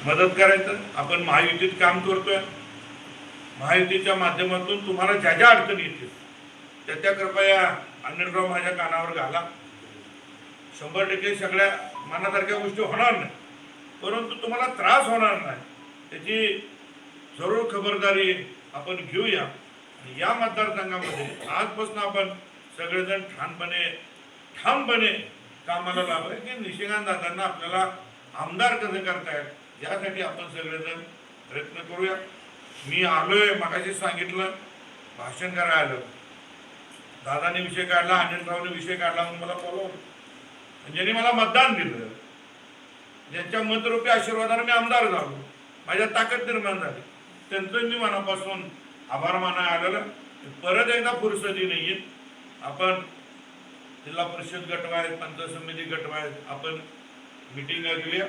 मदत करायचं. आपण महायुतीत काम करतोय. महायुतीच्या माध्यमातून तुम्हाला ज्या ज्या अडचणी येतील त्या कृपया अनिलराव माझ्या कानावर घाला. 100% सगळ्या मनासारख्या गोष्टी होणार नाही, परंतु तुम्हाला त्रास होणार नाही त्याची जरूर खबरदारी आपण घेऊया. या मतदारसंघामध्ये आजपासून आपण सगळेजण ठामपणे कामाला लावाय की निशिकांत दादांना आपल्याला आमदार कसं करतायत यासाठी आपण सगळेजण प्रयत्न करूया. मी आलोय, मगाशी सांगितलं, भाषण करायला आलो. दादाने विषय काढला, अनिलरावने विषय काढला म्हणून मला बोलवलं. ज्यांनी मला मतदान दिलं, ज्यांच्या मतरूपी आशीर्वादाने मी आमदार झालो, माझ्या ताकद निर्माण झाली, त्यांचं मी मनापासून आभार मानायला आलेलं. परत एकदा फुरसती नाहीये. आपण जिल्हा परिषद गटवायत, पंचायत समिती गटवायत, आपण मिटिंग घेऊया.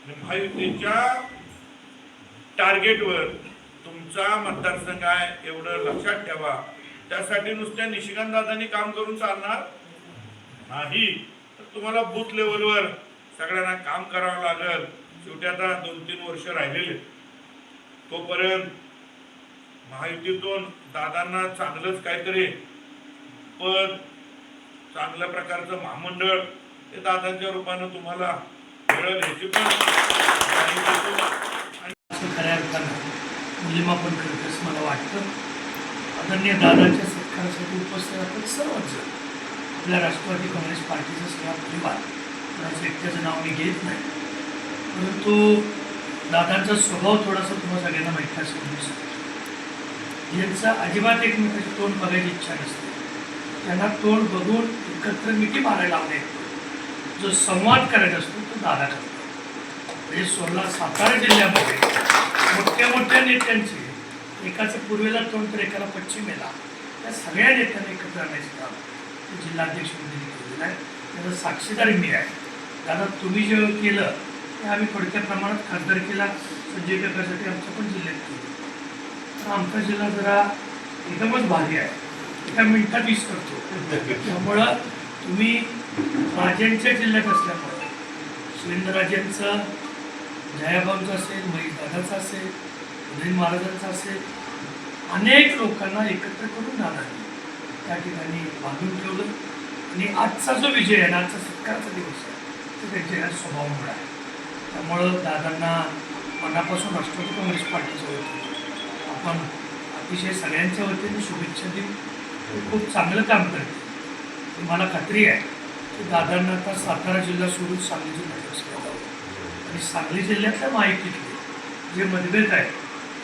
महायुतीच्या टार्गेटवर तुमचा मतदारसंघ आहे एवढं लक्षात ठेवा. त्यासाठी नुसत्या निशिकांत दादांनी काम करून चालणार नाही, तर तुम्हाला बूथ लेवलवर सगळ्यांना काम करावं लागेल. शेवटी आता 2-3 वर्ष राहिलेले, तोपर्यंत महायुतीतून दादांना चांगलंच काहीतरी पद, चांगल्या प्रकारचं महामंडळ हे दादांच्या रूपानं तुम्हाला मिळेल याची पण खऱ्या अर्थानं मूल्यमापन करत असं मला वाटतं. आदरणीय दादाच्या सत्कारासाठी उपस्थित आपण सर्वच आपल्या राष्ट्रवादी काँग्रेस पार्टीचा सगळा परिवार, कोणाचं एकट्याचं नाव मी घेत नाही, परंतु दादांचा स्वभाव थोडासा तुम्हाला सगळ्यांना माहीत असेल. यांचा अजिबात एकमेकाची तोंड बघायची इच्छा नसते. त्यांना तोंड बघून एकत्र मिठी मारायला आवडेल. जो संवाद करायचा असतो तो दादा करतो. म्हणजे सातारा जिल्ह्यामध्ये मोठ्या नेत्यांचे, एकाचं पूर्वेला तोंड तर एकाला पश्चिमेला, त्या सगळ्या नेत्यांना एकत्र आणायचं काम जिल्हाध्यक्ष मोदींनी केलेलं आहे. त्याचा साक्षीदार मी आहे. दादा तुम्ही जे केलं ते आम्ही थोडक्या प्रमाणात खासदारकीला संजय काकासाठी आमच्या पण जिल्ह्यात केलं. तर आमचा जिल्हा जरा एकदमच भारी आहे, एका मिनिटात वीस करतो. त्यामुळं तुम्ही राजांच्या जिल्ह्यात असल्यामुळं शिवेंद्रराजेंचं, जयाभाऊंचं असेल, महेश दादाचं असेल, उदयन महाराजांचं असेल, अनेक लोकांना एकत्र करून दादांनी त्या ठिकाणी बांधून ठेवलं. आणि आजचा जो विजय आहे, आजचा सत्काराचा दिवस आहे, तो त्यांच्या या स्वभावामुळे आहे. त्यामुळं दादांना मनापासून राष्ट्रवादी काँग्रेस पार्टीच्या वतीने आपण अतिशय सगळ्यांच्या वतीने शुभेच्छा देऊ. ते खूप चांगलं काम करते. मला खात्री आहे की दादांना आता सातारा जिल्हा सोडून सांगली जिल्ह्यात असलं जावं. आणि सांगली जिल्ह्यातल्या माहितीतले जे मतभेद आहे,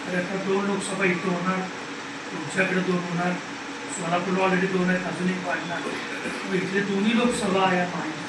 तर आता 2 लोकसभा इथं होणार, तुमच्याकडे 2 होणार, सोलापूर ऑलरेडी 2 आहेत, अजून एक वाढणार. इथले दोन्ही लोकसभा या माहिती